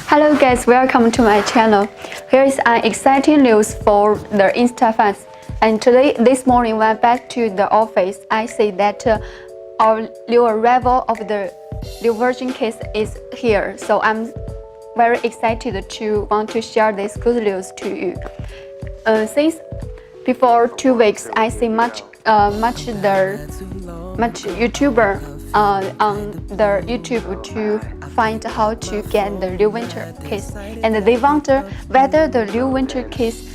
Hello guys, welcome to my channel. Here is an exciting news for the Insta fans. And this morning when I back to the office, I see that our new arrival of the new version case is here. So I'm very excited to want to share this good news to you. Since before 2 weeks, I see much YouTuber on the YouTube to find how to get the new winter case, and they wonder whether the new winter case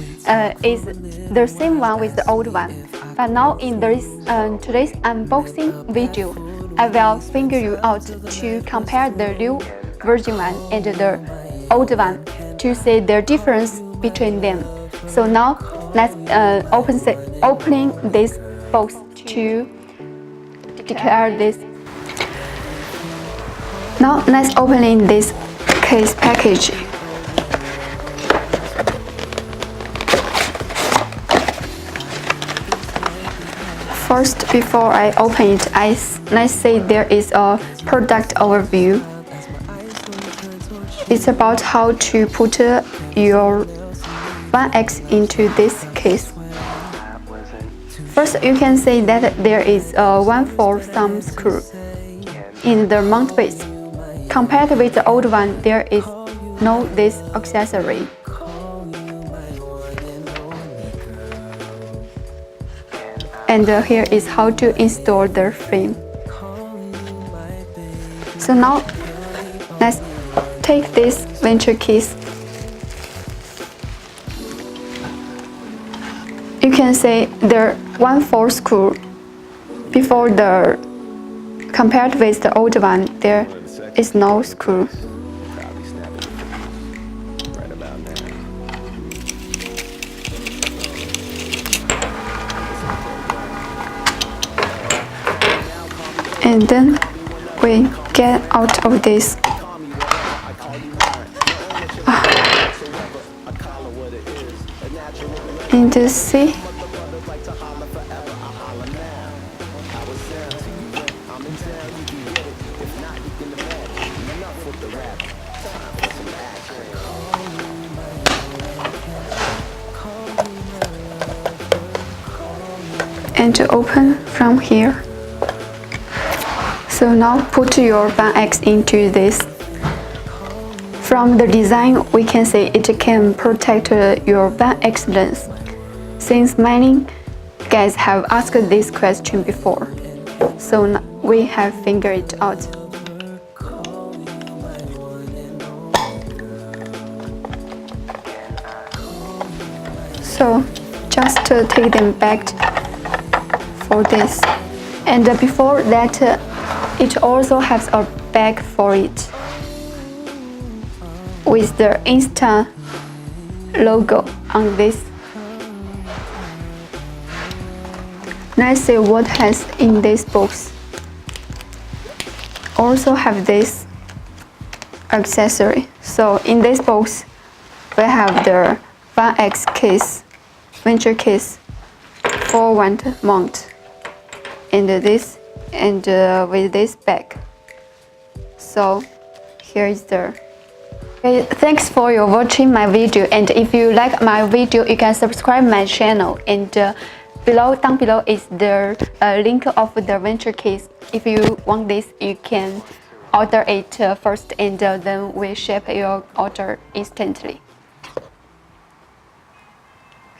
is the same one with the old one. But now in today's unboxing video, I will finger you out to compare the new version one and the old one to see the difference between them. So now let's opening this box to declare this. Now let's opening this case package. First, before I open it, let's say there is a product overview. It's about how to put your OneX into this case. First, you can see that there is a 1/4 thumb screw in the mount base. Compared with the old one, there is no this accessory. And here is how to install the frame. So now let's take this venture case. You can see the 1/4 screw. Before compared with the old one, there is no screw. And then we get out of this. And see, and to open from here. So now put your OneX into this. From the design, we can say it can protect your OneX lens, since many guys have asked this question before. So now we have figured it out. So just take them back for this. And before that, it also has a bag for it with the Insta logo on this. Let's see what has in this box. Also have this accessory. So in this box, we have the OneX case, venture case, 4-wand mount, and this, and with this bag. So here is the. Okay, thanks for your watching my video, and if you like my video, you can subscribe my channel, and down below is the link of the venture case. If you want this, you can order it first, and then we ship your order instantly.